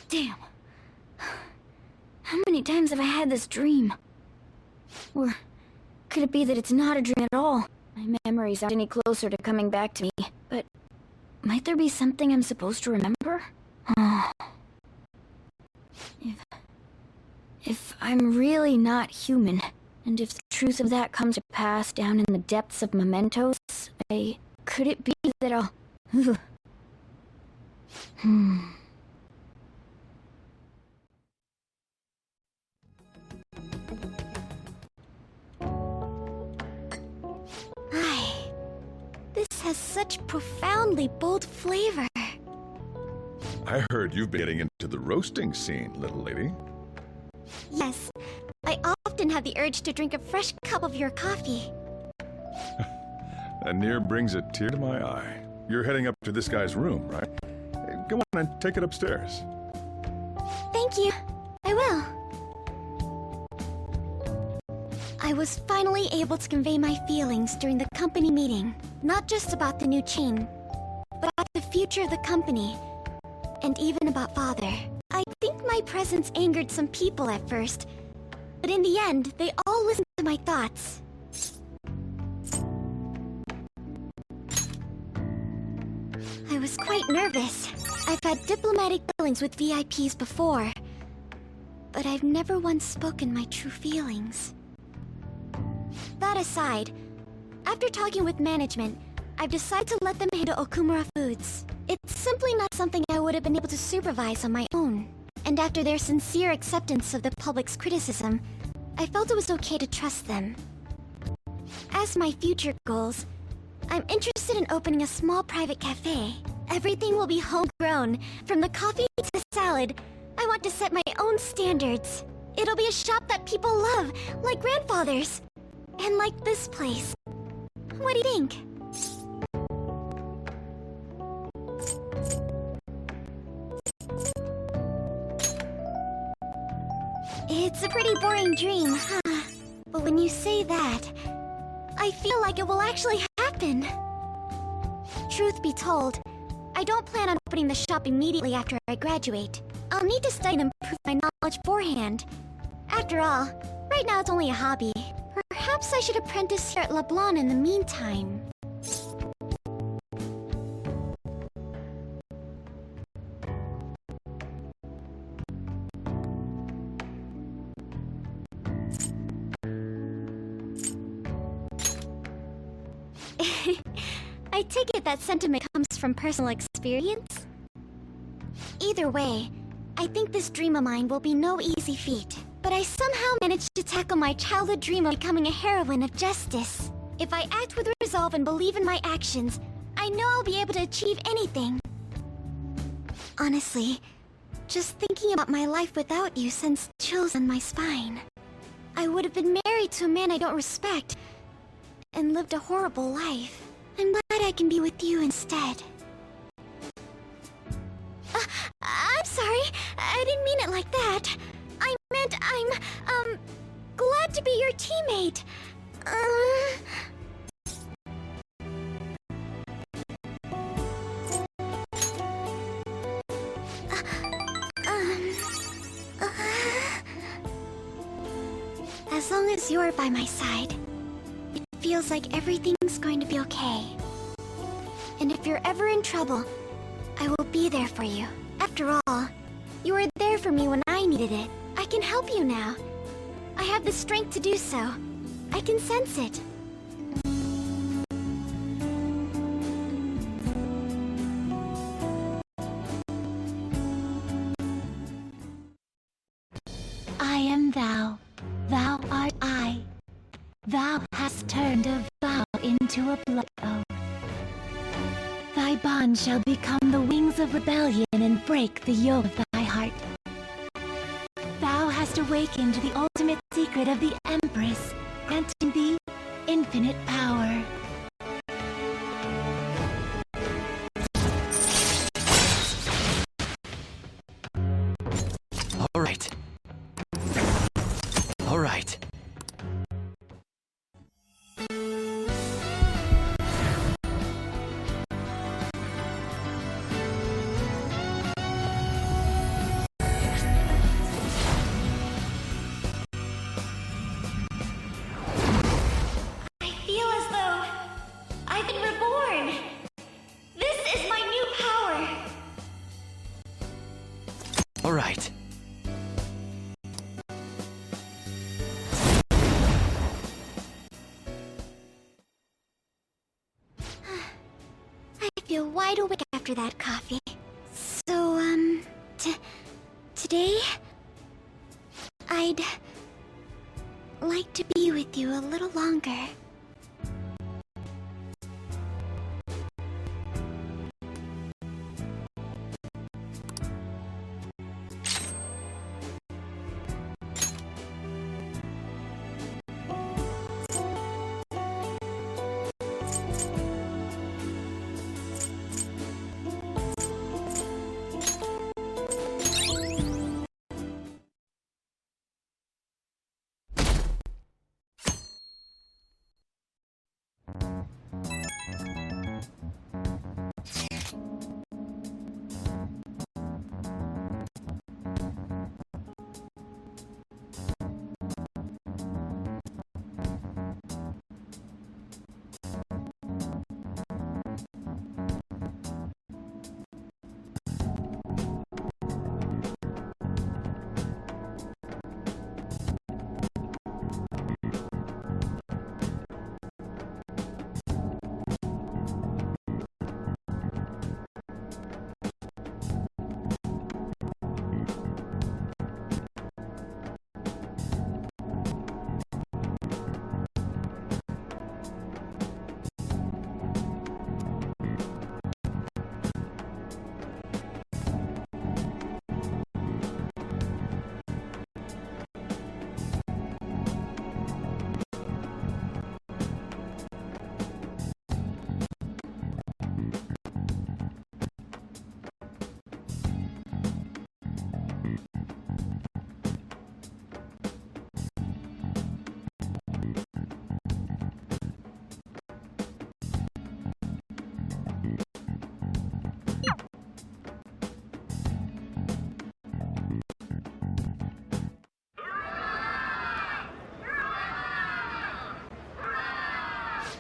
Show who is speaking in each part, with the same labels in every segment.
Speaker 1: Damn. How many times have I had this dream? Or could it be that it's not a dream at all? My memories aren't any closer to coming back to me, but might there be something I'm supposed to remember? Oh. If I'm really not human, and if the truth of that comes to pass down in the depths of mementos, could it be that I'll... This has such profoundly bold flavor.
Speaker 2: I heard you've been getting into the roasting scene, little lady.
Speaker 1: Yes, I often have the urge to drink a fresh cup of your coffee.
Speaker 2: That near brings a tear to my eye. You're heading up to this guy's room, right? Go on and take it upstairs.
Speaker 1: Thank you. I will. I was finally able to convey my feelings during the company meeting. Not just about the new chain, but about the future of the company. And even about Father. I think my presence angered some people at first, but in the end, they all listened to my thoughts. I was quite nervous. I've had diplomatic dealings with VIPs before, but I've never once spoken my true feelings. That aside, after talking with management, I've decided to let them handle Okumura Foods. It's simply not something I would have been able to supervise on my own. And after their sincere acceptance of the public's criticism, I felt it was okay to trust them. As my future goals, I'm interested in opening a small private cafe. Everything will be homegrown, from the coffee to the salad. I want to set my own standards. It'll be a shop that people love, like grandfather's. And like this place. What do you think? It's a pretty boring dream, huh? But when you say that, I feel like it will actually happen. Truth be told, I don't plan on opening the shop immediately after I graduate. I'll need to study and improve my knowledge beforehand. After all, right now it's only a hobby. Perhaps I should apprentice here at LeBlanc in the meantime. I take it that sentiment comes from personal experience? Either way, I think this dream of mine will be no easy feat. But I somehow managed to tackle my childhood dream of becoming a heroine of justice. If I act with resolve and believe in my actions, I know I'll be able to achieve anything. Honestly, just thinking about my life without you sends chills on my spine. I would have been married to a man I don't respect, and lived a horrible life. I'm glad I can be with you instead. I'm sorry, I didn't mean it like that. I meant I'm, glad to be your teammate. As long as you're by my side, it feels like everything's going to be okay. And if you're ever in trouble, I will be there for you. After all, you were there for me when I needed it. I can help you now. I have the strength to do so. I can sense it.
Speaker 3: I am thou. Thou art I. Thou hast turned a vow into a blood oath. Thy bond shall become the wings of rebellion and break the yoke of thy heart. Thou hast awakened the ultimate secret of the Empress, granting thee infinite power.
Speaker 4: All right. All right.
Speaker 1: feel wide awake after that coffee. So, today, I'd like to be with you a little longer.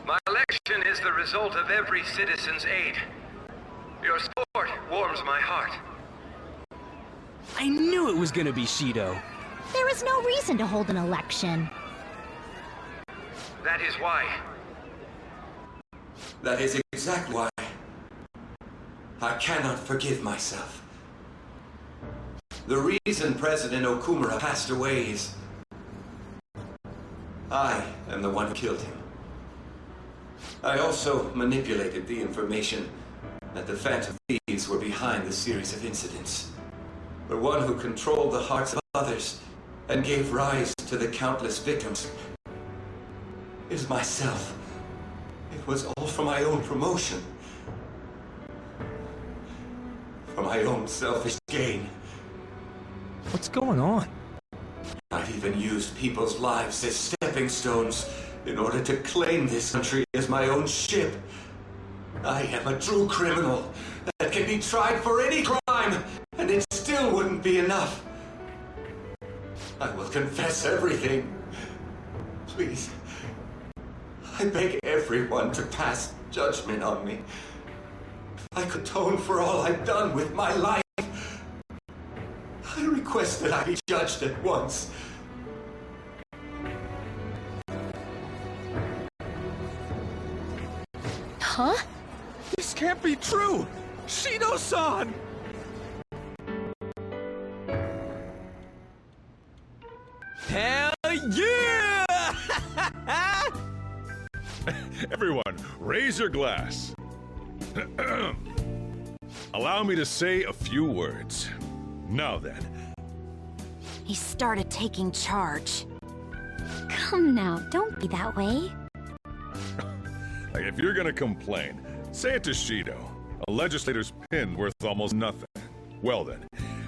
Speaker 4: My election is the result of every citizen's aid. Your support warms my heart.
Speaker 5: I knew it was gonna be Shido.
Speaker 3: There is no reason to hold an election.
Speaker 4: That is why.
Speaker 6: That is exactly why. I cannot forgive myself. The reason President Okumura passed away is... I am the one who killed him. I also manipulated the information that the Phantom Thieves were behind the series of incidents. The one who controlled the hearts of others and gave rise to the countless victims is myself. It was all for my own promotion. For my own selfish gain.
Speaker 5: What's going on?
Speaker 6: I've even used people's lives as stepping stones in order to claim this country as my own ship. I am a true criminal that can be tried for any crime, and it still wouldn't be enough. I will confess everything. Please, I beg everyone to pass judgment on me. If I could atone for all I've done with my life, I request that I be judged at once.
Speaker 3: Huh?
Speaker 5: This can't be true! Shido-san! Hell yeah!
Speaker 2: Everyone, raise your glass. Allow me to say a few words. Now then.
Speaker 3: He started taking charge.
Speaker 1: Come now, don't be that way.
Speaker 2: If you're gonna complain, say it to Shido. A legislator's pin worth almost nothing. Well then,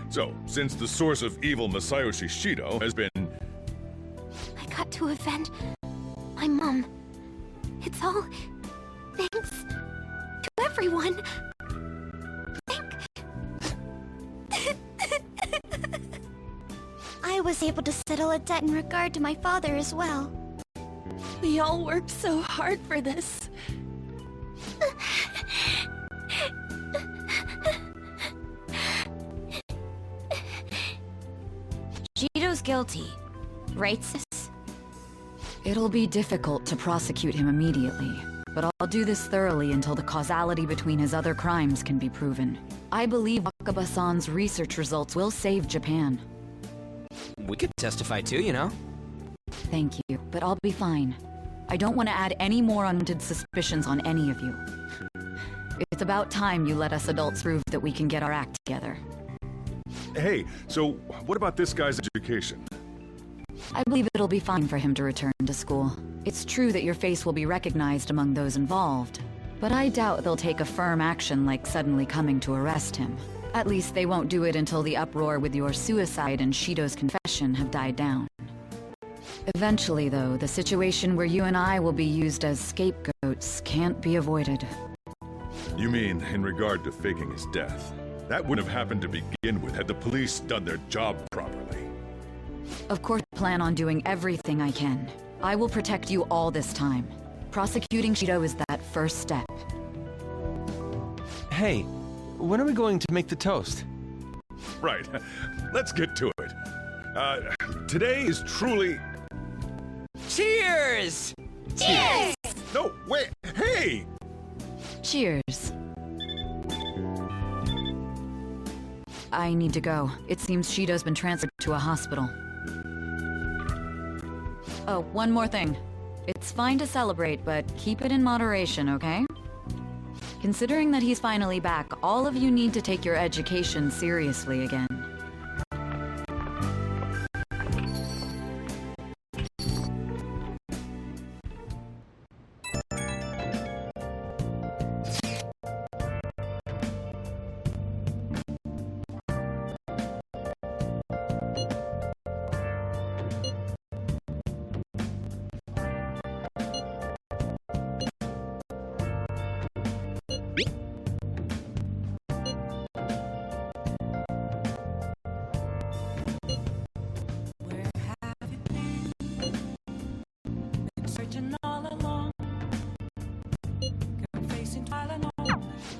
Speaker 2: so, since the source of evil Masayoshi Shido has been...
Speaker 1: I got to avenge my mom. It's all thanks to everyone. I was able to settle a debt in regard to my father as well.
Speaker 3: We all worked so hard for this.
Speaker 7: Shido's guilty, right, sis?
Speaker 8: It'll be difficult to prosecute him immediately, but I'll do this thoroughly until the causality between his other crimes can be proven. I believe Wakaba-san's research results will save Japan.
Speaker 5: We could testify too, you know?
Speaker 8: Thank you, but I'll be fine. I don't want to add any more unwanted suspicions on any of you. It's about time you let us adults prove that we can get our act together.
Speaker 2: Hey, so what about this guy's education?
Speaker 8: I believe it'll be fine for him to return to school. It's true that your face will be recognized among those involved, but I doubt they'll take a firm action like suddenly coming to arrest him. At least they won't do it until the uproar with your suicide and Shido's confession have died down. Eventually, though, the situation where you and I will be used as scapegoats can't be avoided.
Speaker 2: You mean in regard to faking his death? That wouldn't have happened to begin with had the police done their job properly.
Speaker 8: Of course, I plan on doing everything I can. I will protect you all this time. Prosecuting Shido is that first step.
Speaker 9: Hey, when are we going to make the toast?
Speaker 2: Right. Let's get to it. Today is truly...
Speaker 5: Cheers!
Speaker 1: Cheers!
Speaker 2: No, wait, hey!
Speaker 8: Cheers. I need to go. It seems Shido's been transferred to a hospital. Oh, one more thing. It's fine to celebrate, but keep it in moderation, okay? Considering that he's finally back, all of you need to take your education seriously again.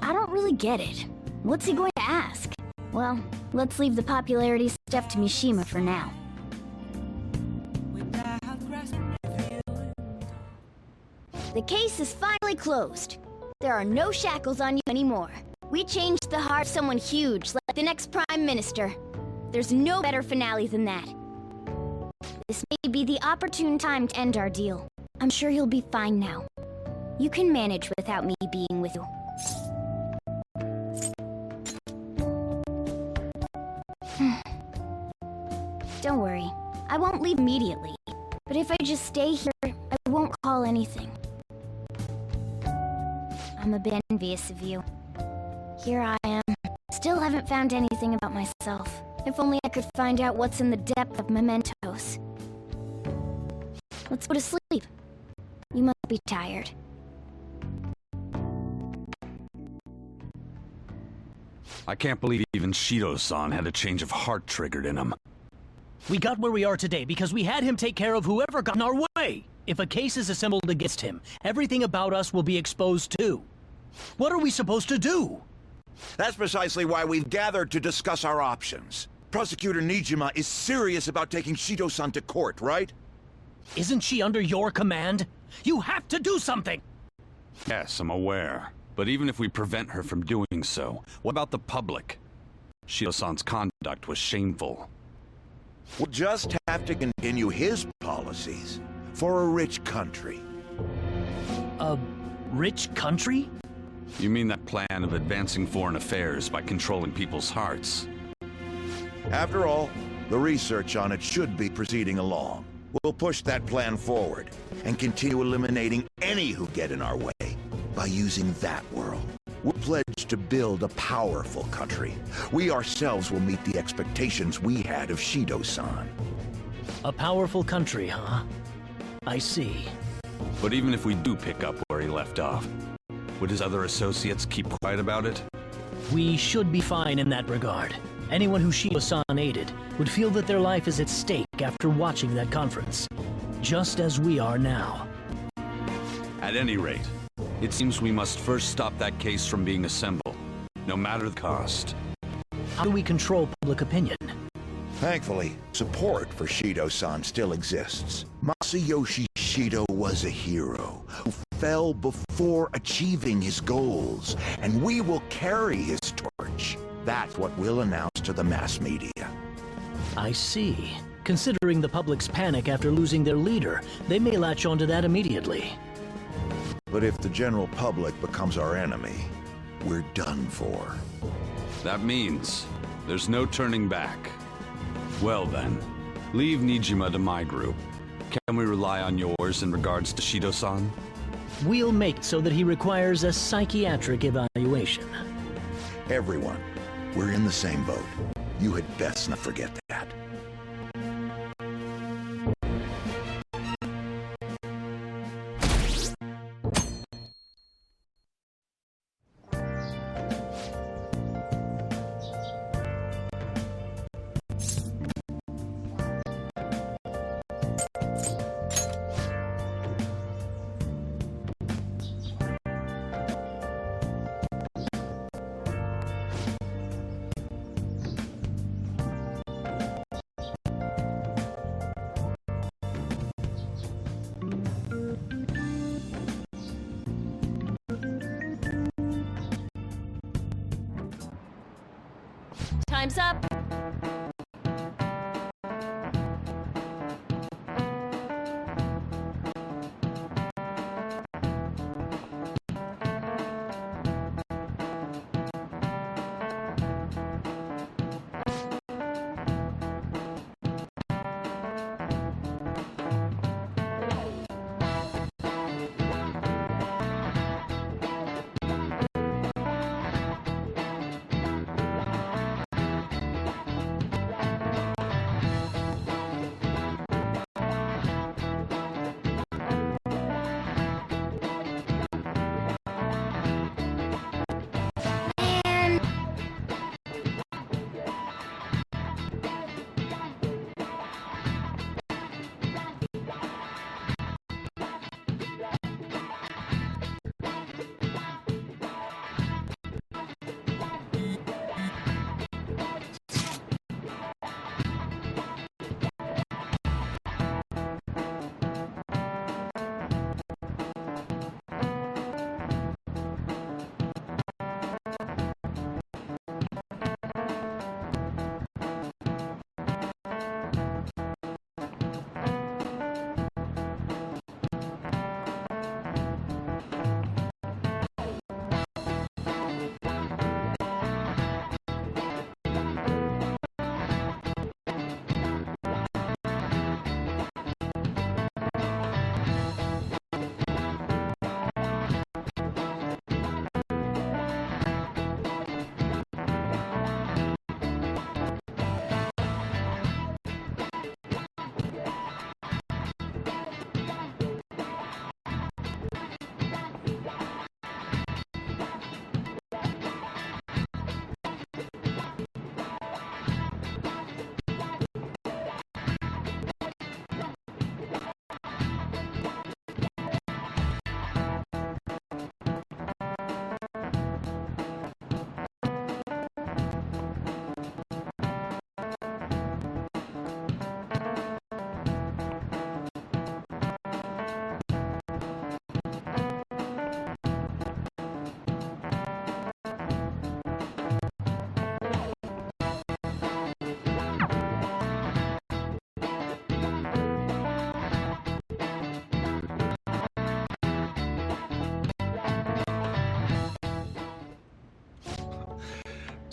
Speaker 3: I don't really get it. What's he going to ask? Well, let's leave the popularity stuff to Mishima for now. The case is finally closed. There are no shackles on you anymore. We changed the heart of someone huge, like the next Prime Minister. There's no better finale than that. This may be the opportune time to end our deal. I'm sure you'll be fine now. You can manage without me being with you. Don't worry, I won't leave immediately. But if I just stay here, I won't call anything. I'm a bit envious of you. Here I am, still haven't found anything about myself. If only I could find out what's in the depth of mementos. Let's go to sleep. You must be tired.
Speaker 10: I can't believe even Shido-san had a change of heart triggered in him.
Speaker 5: We got where we are today because we had him take care of whoever got in our way. If a case is assembled against him, everything about us will be exposed too. What are we supposed to do?
Speaker 11: That's precisely why we've gathered to discuss our options. Prosecutor Nijima is serious about taking Shido-san to court, right?
Speaker 5: Isn't she under your command? You have to do something!
Speaker 10: Yes, I'm aware. But even if we prevent her from doing so, what about the public? Shido-san's conduct was shameful.
Speaker 11: We'll just have to continue his policies for a rich country.
Speaker 5: A rich country?
Speaker 10: You mean that plan of advancing foreign affairs by controlling people's hearts?
Speaker 11: After all, the research on it should be proceeding along. We'll push that plan forward and continue eliminating any who get in our way by using that world. We'll pledge to build a powerful country. We ourselves will meet the expectations we had of Shido-san.
Speaker 5: A powerful country, huh? I see.
Speaker 10: But even if we do pick up where he left off, would his other associates keep quiet about it?
Speaker 5: We should be fine in that regard. Anyone who Shido-san aided would feel that their life is at stake after watching that conference. Just as we are now.
Speaker 10: At any rate, it seems we must first stop that case from being assembled, no matter the cost.
Speaker 5: How do we control public opinion?
Speaker 11: Thankfully, support for Shido-san still exists. Masayoshi Shido was a hero who fell before achieving his goals, and we will carry his torch. That's what we'll announce to the mass media.
Speaker 5: I see. Considering the public's panic after losing their leader, they may latch onto that immediately.
Speaker 11: But if the general public becomes our enemy, we're done for.
Speaker 10: That means there's no turning back. Well then, leave Nijima to my group. Can we rely on yours in regards to Shido-san?
Speaker 5: We'll make it so that he requires a psychiatric evaluation.
Speaker 11: Everyone, we're in the same boat. You had best not forget that.
Speaker 7: Time's up.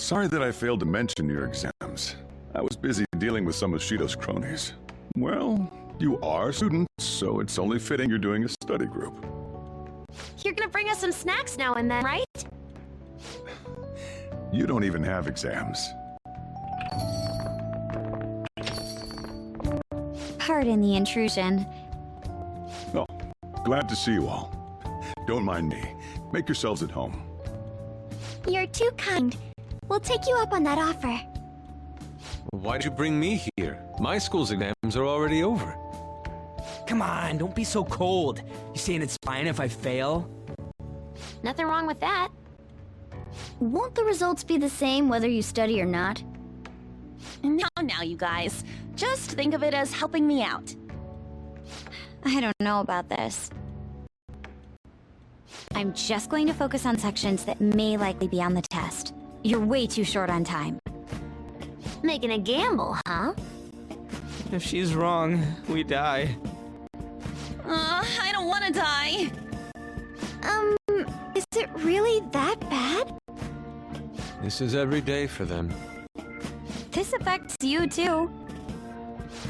Speaker 2: Sorry that I failed to mention your exams. I was busy dealing with some of Shido's cronies. Well, you are students, so it's only fitting you're doing a study group.
Speaker 7: You're gonna bring us some snacks now and then, right?
Speaker 2: You don't even have exams.
Speaker 1: Pardon the intrusion.
Speaker 2: Oh, glad to see you all. Don't mind me. Make yourselves at home.
Speaker 1: You're too kind. We'll take you up on that offer.
Speaker 9: Why'd you bring me here? My school's exams are already over.
Speaker 12: Come on, don't be so cold. You saying it's fine if I fail?
Speaker 7: Nothing wrong with that.
Speaker 1: Won't the results be the same whether you study or not?
Speaker 7: Now, you guys. Just think of it as helping me out.
Speaker 1: I don't know about this. I'm just going to focus on sections that may likely be on the test. You're way too short on time. Making a gamble, huh?
Speaker 12: If she's wrong, we die.
Speaker 7: I don't want to die.
Speaker 1: Is it really that bad?
Speaker 9: This is every day for them.
Speaker 1: This affects you too.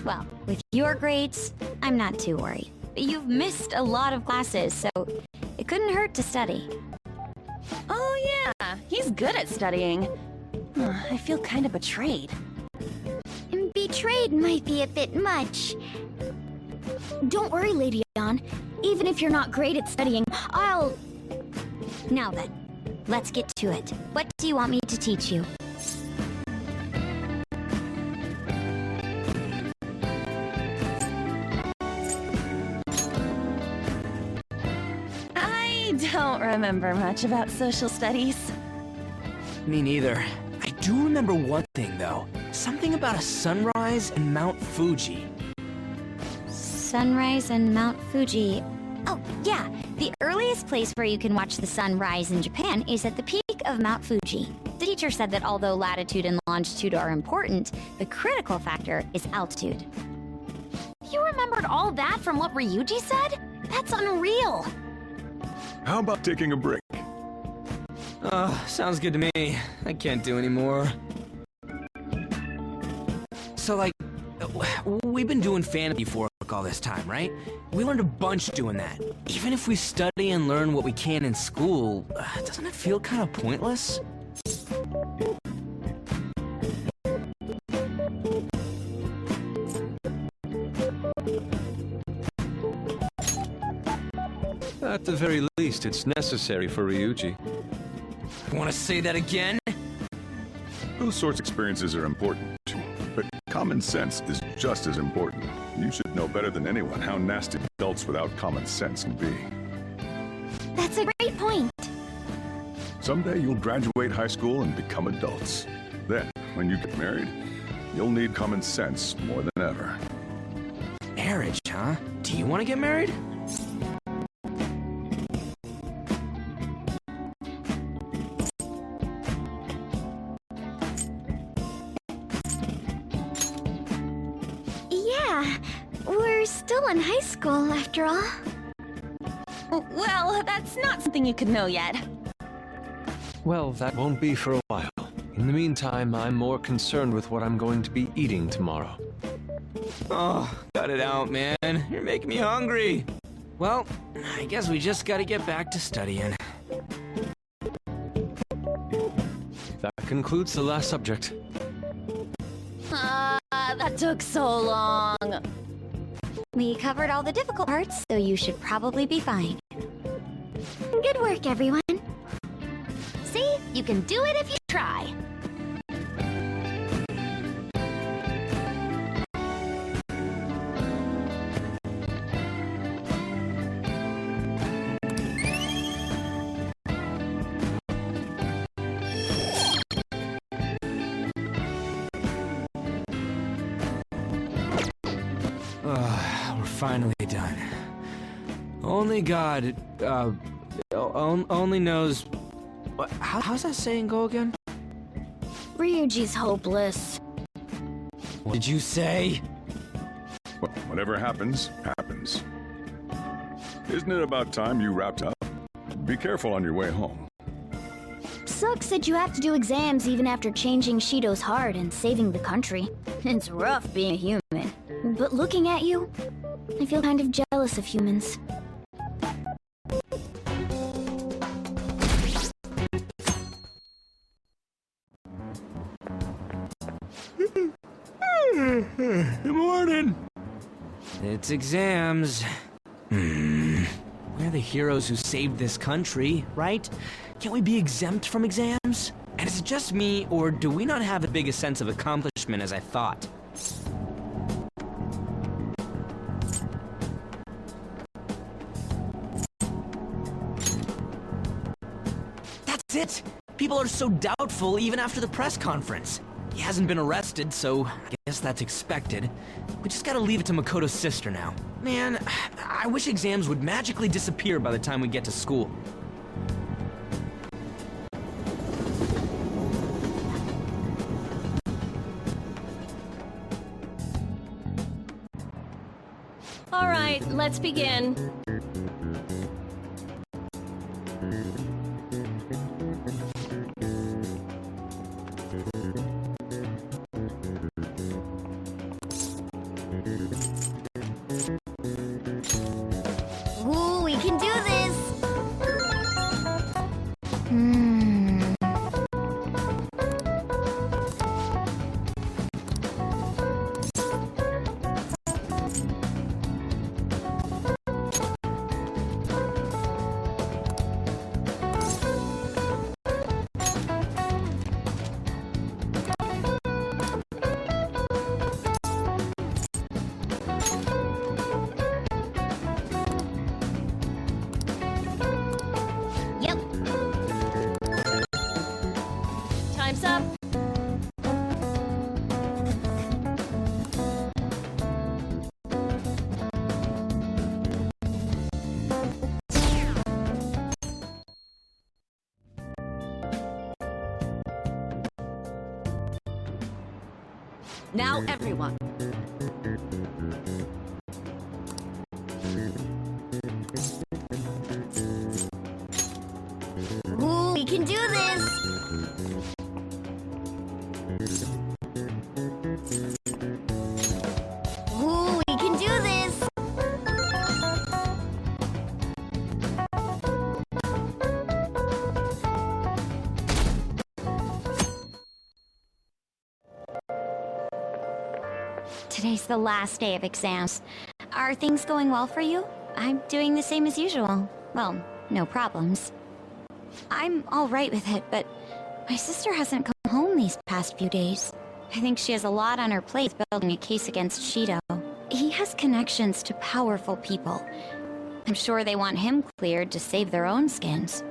Speaker 1: Well, with your grades, I'm not too worried. You've missed a lot of classes, so it couldn't hurt to study.
Speaker 7: Oh yeah, he's good at studying. I feel kind of betrayed.
Speaker 1: Betrayed might be a bit much. Don't worry, Lady Dawn. Even if you're not great at studying, I'll... Now then, let's get to it. What do you want me to teach you?
Speaker 7: I don't remember much about social studies.
Speaker 12: Me neither. I do remember one thing, though. Something about a sunrise and Mount Fuji.
Speaker 1: Sunrise and Mount Fuji. Oh, yeah. The earliest place where you can watch the sun rise in Japan is at the peak of Mount Fuji. The teacher said that although latitude and longitude are important, the critical factor is altitude.
Speaker 7: You remembered all that from what Ryuji said? That's unreal.
Speaker 2: How about taking a break?
Speaker 12: Oh, sounds good to me. I can't do any more. So, like, we've been doing fantasy work all this time, right? We learned a bunch doing that. Even if we study and learn what we can in school, doesn't it feel kind of pointless?
Speaker 9: At the very least, it's necessary for Ryuji.
Speaker 12: Want to say that again?
Speaker 2: Those sorts of experiences are important, but common sense is just as important. You should know better than anyone how nasty adults without common sense can be.
Speaker 1: That's a great point.
Speaker 2: Someday you'll graduate high school and become adults. Then, when you get married, you'll need common sense more than ever.
Speaker 12: Marriage, huh? Do you want to get married?
Speaker 1: Yeah, we're still in high school after all.
Speaker 7: Well, that's not something you could know yet.
Speaker 9: Well, that won't be for a while. In the meantime, I'm more concerned with what I'm going to be eating tomorrow.
Speaker 12: Oh, cut it out, man. You're making me hungry. Well, I guess we just gotta get back to studying.
Speaker 9: That concludes the last subject.
Speaker 7: That took so long.
Speaker 1: We covered all the difficult parts, so you should probably be fine. Good work, everyone.
Speaker 7: See? You can do it if you try.
Speaker 12: We're finally done. Only God, only knows... How's that saying go again?
Speaker 1: Ryuji's hopeless.
Speaker 12: What did you say?
Speaker 2: Well, whatever happens, happens. Isn't it about time you wrapped up? Be careful on your way home.
Speaker 1: Sucks that you have to do exams even after changing Shido's heart and saving the country. It's rough being a human. But looking at you, I feel kind of jealous of humans.
Speaker 12: Good morning. It's exams. We're the heroes who saved this country, right? Can't we be exempt from exams? And is it just me, or do we not have the biggest sense of accomplishment as I thought? That's it! People are so doubtful even after the press conference. He hasn't been arrested, so I guess that's expected. We just gotta leave it to Makoto's sister now. Man, I wish exams would magically disappear by the time we get to school.
Speaker 7: All right, let's begin.
Speaker 1: Ooh, we can do this! Yep.
Speaker 7: Time's up.
Speaker 8: Now, everyone.
Speaker 1: Ooh, we can do this! Ooh, we can do this! Today's the last day of exams. Are things going well for you? I'm doing the same as usual. Well, no problems. I'm all right with it, but my sister hasn't come home these past few days. I think she has a lot on her plate building a case against Shido. He has connections to powerful people. I'm sure they want him cleared to save their own skins.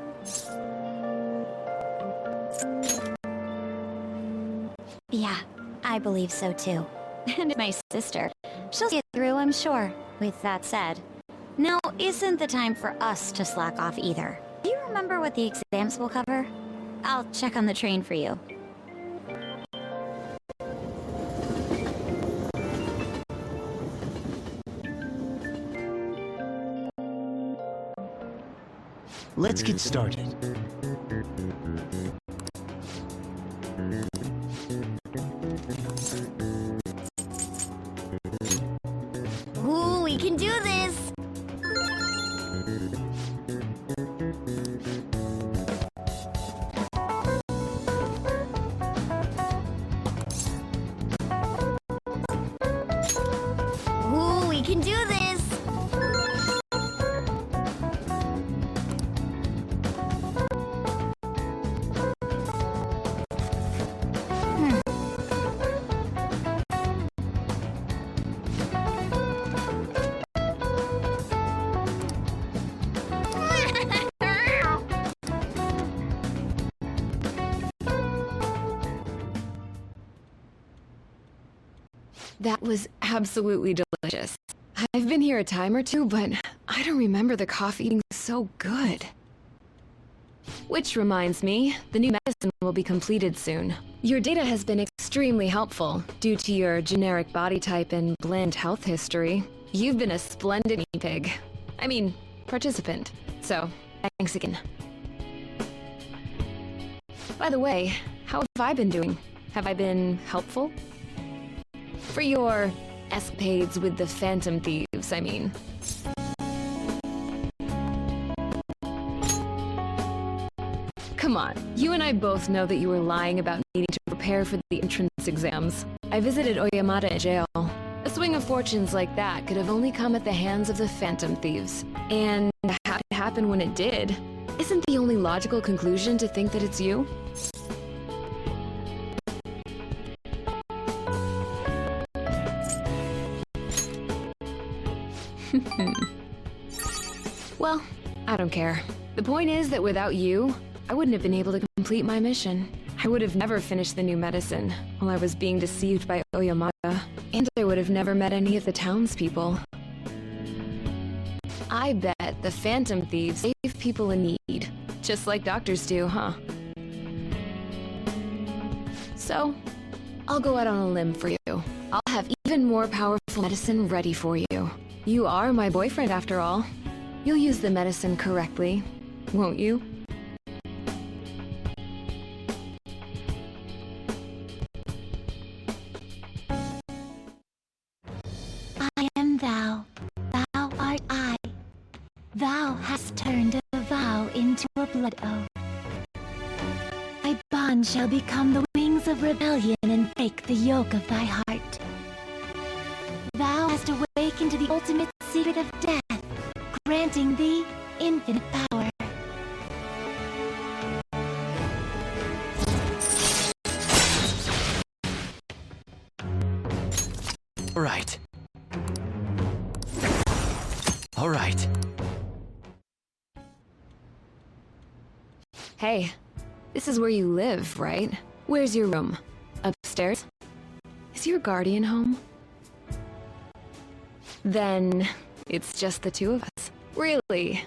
Speaker 1: Yeah, I believe so too. And my sister. She'll get through, I'm sure. With that said, now isn't the time for us to slack off either. Do you remember what the exams will cover? I'll check on the train for you.
Speaker 13: Let's get started.
Speaker 1: Ooh, we can do this! Ooh, we can do this!
Speaker 14: That was absolutely delicious. I've been here a time or two, but I don't remember the coffee being so good. Which reminds me, the new medicine will be completed soon. Your data has been extremely helpful due to your generic body type and bland health history. You've been a splendid guinea pig. I mean, participant. So, thanks again. By the way, how have I been doing? Have I been helpful? For your escapades with the Phantom Thieves, I mean. Come on, you and I both know that you were lying about needing to prepare for the entrance exams. I visited Oyamada in jail. A swing of fortunes like that could have only come at the hands of the Phantom Thieves. And how it happened when it did, isn't the only logical conclusion to think that it's you? Well, I don't care. The point is that without you, I wouldn't have been able to complete my mission. I would have never finished the new medicine while I was being deceived by Oyamada, and I would have never met any of the townspeople. I bet the Phantom Thieves save people in need, just like doctors do, huh? So, I'll go out on a limb for you. I'll have even more powerful medicine ready for you. You are my boyfriend after all. You'll use the medicine correctly, won't you?
Speaker 3: I am thou, thou art I. Thou hast turned a vow into a blood oath. Thy bond shall become the wings of rebellion and break the yoke of thy heart. Thou hast awakened to the ultimate secret of death, granting thee infinite power.
Speaker 12: All right. All right.
Speaker 14: Hey, this is where you live, right? Where's your room? Upstairs? Is your guardian home? Then it's just the two of us. Really?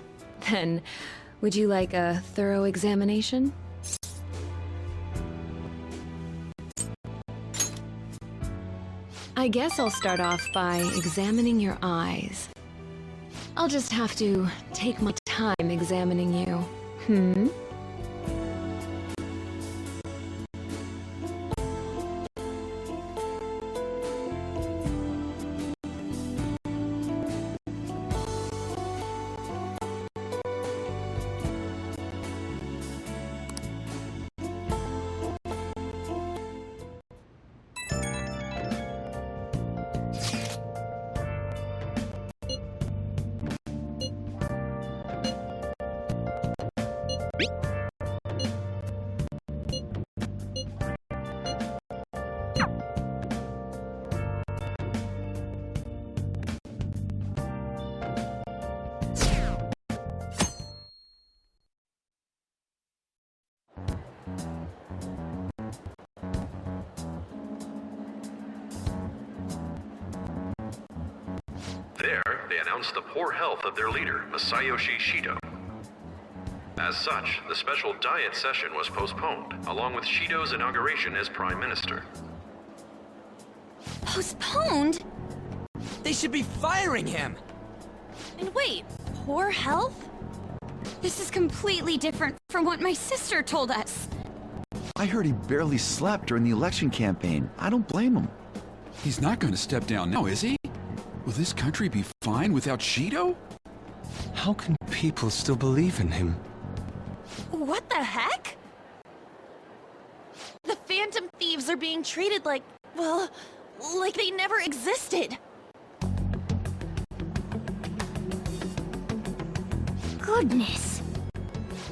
Speaker 14: Then would you like a thorough examination? I guess I'll start off by examining your eyes. I'll just have to take my time examining you.
Speaker 15: There, they announced the poor health of their leader, Masayoshi Shido. As such, the special diet session was postponed, along with Shido's inauguration as Prime Minister.
Speaker 7: Postponed?
Speaker 12: They should be firing him!
Speaker 7: And wait, poor health? This is completely different from what my sister told us.
Speaker 16: I heard he barely slept during the election campaign. I don't blame him.
Speaker 17: He's not going to step down now, is he? Will this country be fine without Shido?
Speaker 9: How can people still believe in him?
Speaker 7: What the heck? The Phantom Thieves are being treated like, well, like they never existed.
Speaker 1: Goodness.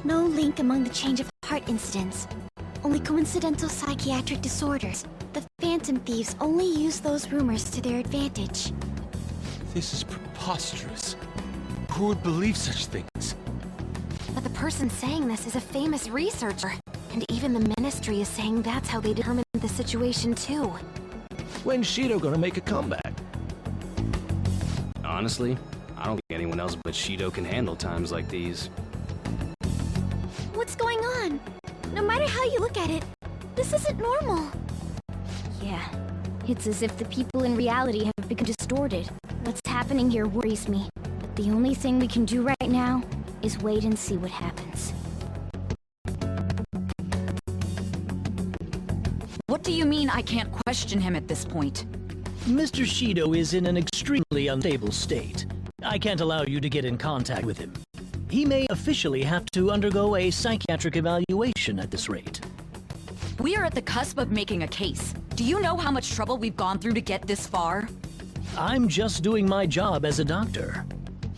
Speaker 1: No link among the change of heart incidents. Only coincidental psychiatric disorders. The Phantom Thieves only use those rumors to their advantage.
Speaker 9: This is preposterous. Who would believe such things?
Speaker 18: But the person saying this is a famous researcher. And even the Ministry is saying that's how they determined the situation too.
Speaker 13: When's Shido gonna make a comeback?
Speaker 19: Honestly, I don't think anyone else but Shido can handle times like these.
Speaker 1: What's going on? No matter how you look at it, this isn't normal.
Speaker 18: Yeah, it's as if the people in reality have become distorted. What's happening here worries me. The only thing we can do right now is wait and see what happens.
Speaker 8: What do you mean I can't question him at this point?
Speaker 5: Mr. Shido is in an extremely unstable state. I can't allow you to get in contact with him. He may officially have to undergo a psychiatric evaluation at this rate.
Speaker 8: We are at the cusp of making a case. Do you know how much trouble we've gone through to get this far?
Speaker 5: I'm just doing my job as a doctor.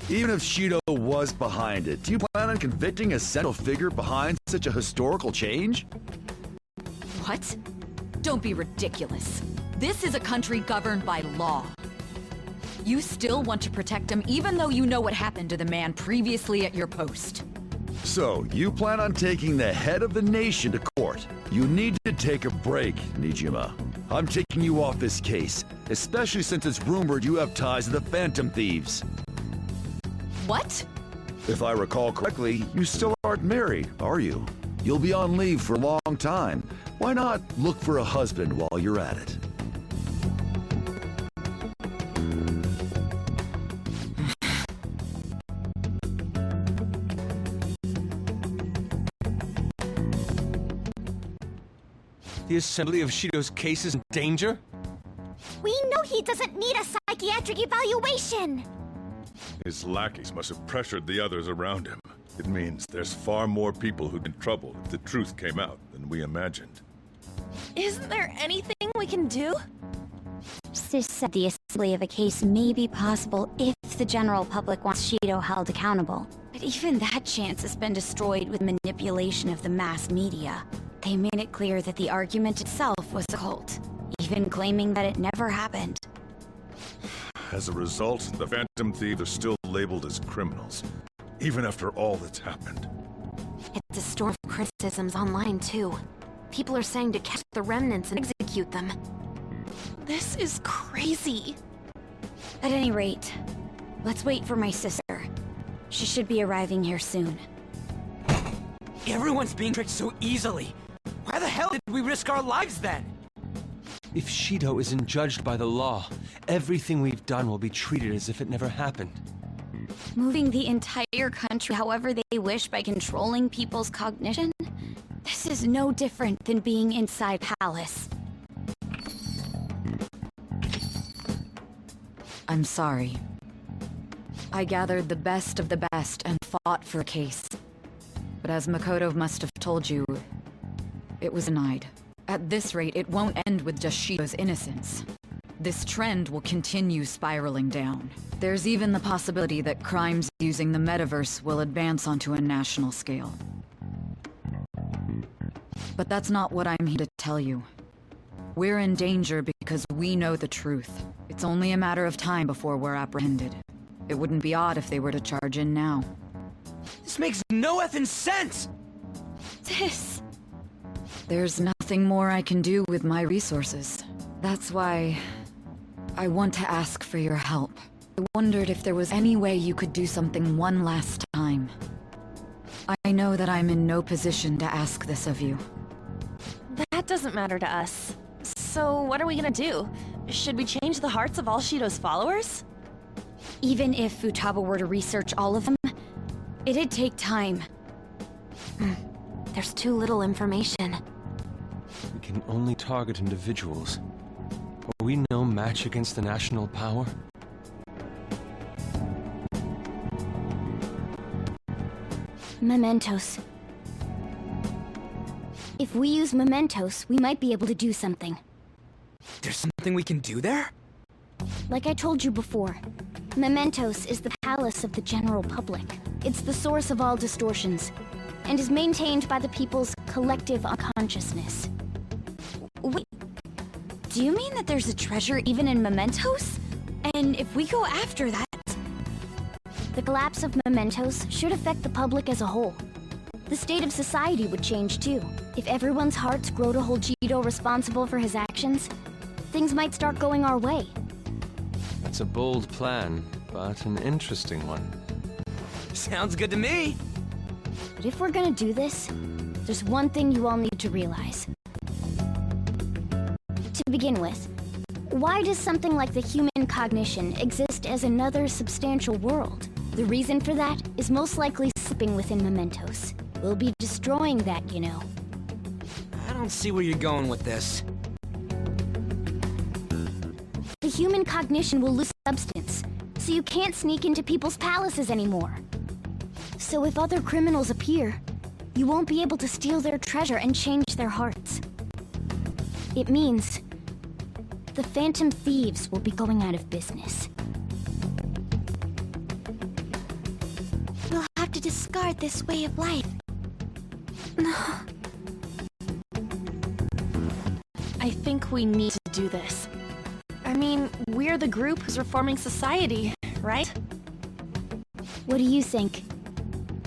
Speaker 16: Even if Shido was behind it, do you plan on convicting a central figure behind such a historical change?
Speaker 8: What? Don't be ridiculous. This is a country governed by law. You still want to protect him even though you know what happened to the man previously at your post.
Speaker 16: So, you plan on taking the head of the nation to court. You need to take a break, Nijima. I'm taking you off this case, especially since it's rumored you have ties to the Phantom Thieves.
Speaker 8: What?
Speaker 16: If I recall correctly, you still aren't married, are you? You'll be on leave for a long time. Why not look for a husband while you're at it?
Speaker 9: The Assembly of Shido's case is in danger?
Speaker 1: We know he doesn't need a psychiatric evaluation!
Speaker 2: His lackeys must have pressured the others around him. It means there's far more people who'd be in trouble if the truth came out than we imagined.
Speaker 7: Isn't there anything we can do?
Speaker 18: Sis said the assembly of a case may be possible if the general public wants Shido held accountable. But even that chance has been destroyed with manipulation of the mass media. They made it clear that the argument itself was a cult, even claiming that it never happened.
Speaker 2: As a result, the Phantom Thieves are still labeled as criminals, even after all that's happened.
Speaker 14: It's a storm of criticisms online, too. People are saying to catch the remnants and execute them.
Speaker 7: This is crazy.
Speaker 18: At any rate, let's wait for my sister. She should be arriving here soon.
Speaker 12: Everyone's being tricked so easily. Why the hell did we risk our lives then?
Speaker 9: If Shido isn't judged by the law, everything we've done will be treated as if it never happened.
Speaker 18: Moving the entire country however they wish by controlling people's cognition? This is no different than being inside Palace.
Speaker 8: I'm sorry. I gathered the best of the best and fought for a case. But as Makoto must have told you, it was denied. At this rate, it won't end with just Shido's innocence. This trend will continue spiraling down. There's even the possibility that crimes using the metaverse will advance onto a national scale. But that's not what I'm here to tell you. We're in danger because we know the truth. It's only a matter of time before we're apprehended. It wouldn't be odd if they were to charge in now.
Speaker 12: This makes no effing sense!
Speaker 18: Sis!
Speaker 8: There's nothing more I can do with my resources. That's why I want to ask for your help. I wondered if there was any way you could do something one last time. I know that I'm in no position to ask this of you.
Speaker 7: That doesn't matter to us. So what are we gonna do? Should we change the hearts of all Shido's followers?
Speaker 18: Even if Futaba were to research all of them, it'd take time.
Speaker 14: There's too little information.
Speaker 9: We can only target individuals. Are we no match against the national power?
Speaker 18: Mementos. If we use mementos, we might be able to do something.
Speaker 12: There's something we can do there?
Speaker 18: Like I told you before, mementos is the palace of the general public. It's the source of all distortions, and is maintained by the people's collective unconsciousness. Wait, do you mean that there's a treasure even in mementos? And if we go after that... The collapse of mementos should affect the public as a whole. The state of society would change too. If everyone's hearts grow to hold Shido responsible for his actions, things might start going our way.
Speaker 9: That's a bold plan, but an interesting one.
Speaker 12: Sounds good to me!
Speaker 18: But if we're gonna do this, there's one thing you all need to realize. To begin with, why does something like the human cognition exist as another substantial world? The reason for that is most likely slipping within mementos. We'll be destroying that, you know.
Speaker 12: I don't see where you're going with this.
Speaker 18: The human cognition will lose substance, so you can't sneak into people's palaces anymore. So if other criminals appear, you won't be able to steal their treasure and change their hearts. It means the Phantom Thieves will be going out of business. We'll have to discard this way of life.
Speaker 7: I think we need to do this. I mean, we're the group who's reforming society, right?
Speaker 18: What do you think?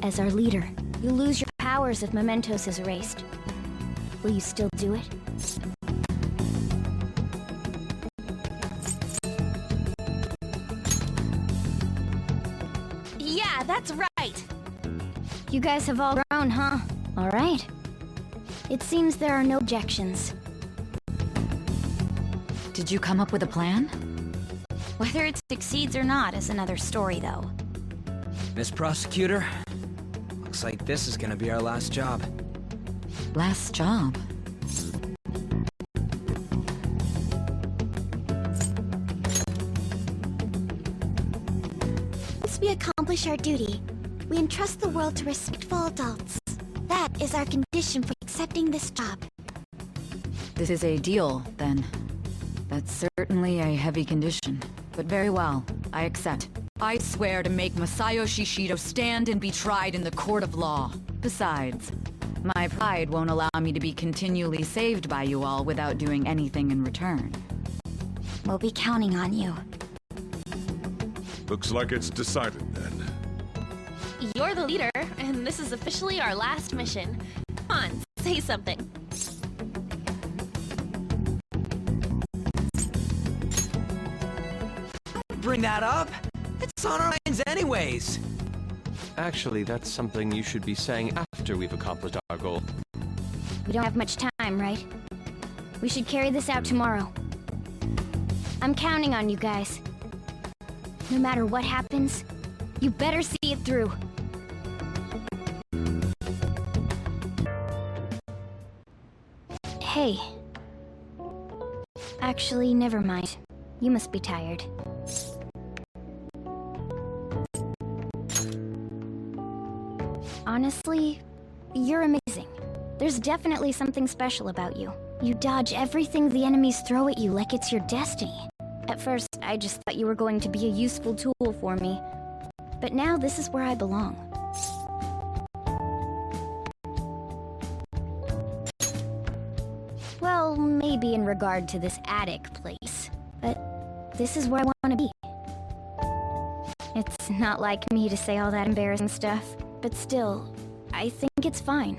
Speaker 18: As our leader, you'll lose your powers if mementos is erased. Will you still do it?
Speaker 7: Yeah, that's right!
Speaker 18: You guys have all grown, huh? All right. It seems there are no objections.
Speaker 8: Did you come up with a plan?
Speaker 18: Whether it succeeds or not is another story, though.
Speaker 12: Miss Prosecutor, looks like this is gonna be our last job.
Speaker 8: Last job?
Speaker 1: we accomplish our duty, we entrust the world to respectful adults. That is our condition for accepting this job.
Speaker 8: This is a deal, then. That's certainly a heavy condition. But very well, I accept. I swear to make Masayoshi Shido stand and be tried in the court of law. Besides, my pride won't allow me to be continually saved by you all without doing anything in return.
Speaker 18: We'll be counting on you.
Speaker 2: Looks like it's decided then.
Speaker 7: You're the leader, and this is officially our last mission. Come on, say something.
Speaker 12: Bring that up? It's on our minds anyways.
Speaker 9: Actually, that's something you should be saying after we've accomplished our goal.
Speaker 18: We don't have much time, right? We should carry this out tomorrow. I'm counting on you guys. No matter what happens, you better see it through. Hey. Actually, never mind. You must be tired. Honestly, you're amazing. There's definitely something special about you. You dodge everything the enemies throw at you like it's your destiny. At first, I just thought you were going to be a useful tool for me. But now this is where I belong. Well, maybe in regard to this attic place. But this is where I want to be. It's not like me to say all that embarrassing stuff. But still, I think it's fine.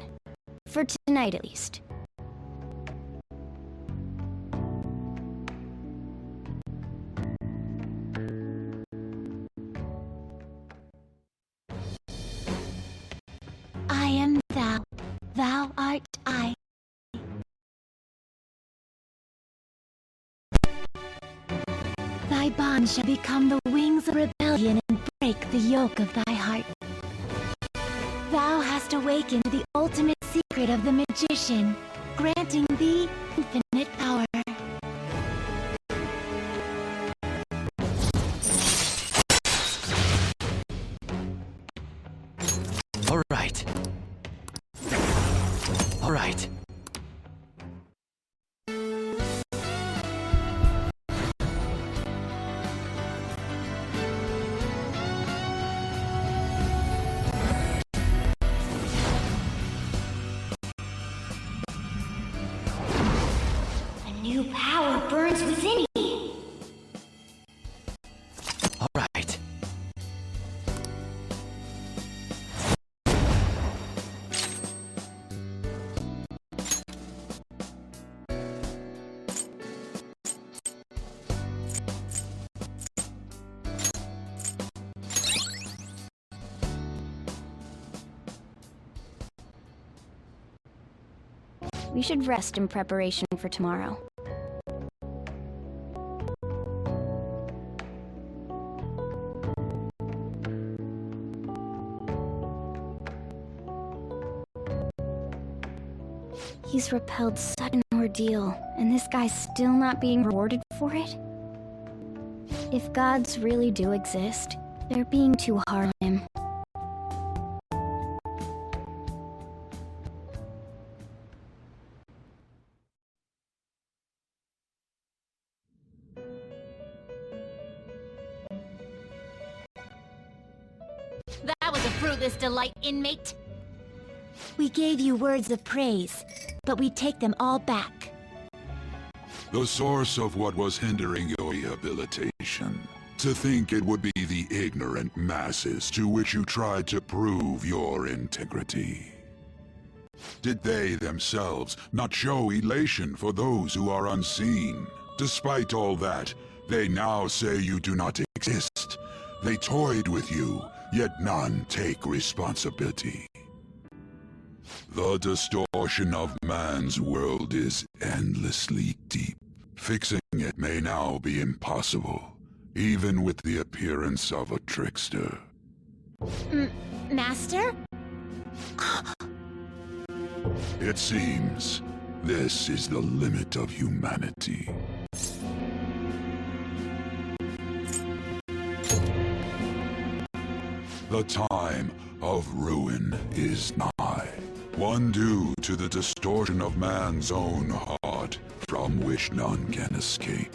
Speaker 18: For tonight, at least.
Speaker 3: I am thou, thou art I. Thy bond shall become the wings of rebellion and break the yoke of thy heart. Thou hast awakened the ultimate secret of the magician, granting thee infinite power.
Speaker 12: All right. All right.
Speaker 18: New power burns within me.
Speaker 12: All right.
Speaker 18: We should rest in preparation for tomorrow. He's repelled such an ordeal, and this guy's still not being rewarded for it? If gods really do exist, they're being too hard on him.
Speaker 3: That was a fruitless delight, inmate. We gave you words of praise, but we take them all back.
Speaker 17: The source of what was hindering your rehabilitation. To think it would be the ignorant masses to which you tried to prove your integrity. Did they themselves not show elation for those who are unseen? Despite all that, they now say you do not exist. They toyed with you, yet none take responsibility. The distortion of man's world is endlessly deep. Fixing it may now be impossible, even with the appearance of a trickster.
Speaker 3: Master?
Speaker 17: It seems this is the limit of humanity. The time of ruin is nigh. One due to the distortion of man's own heart, from which none can escape.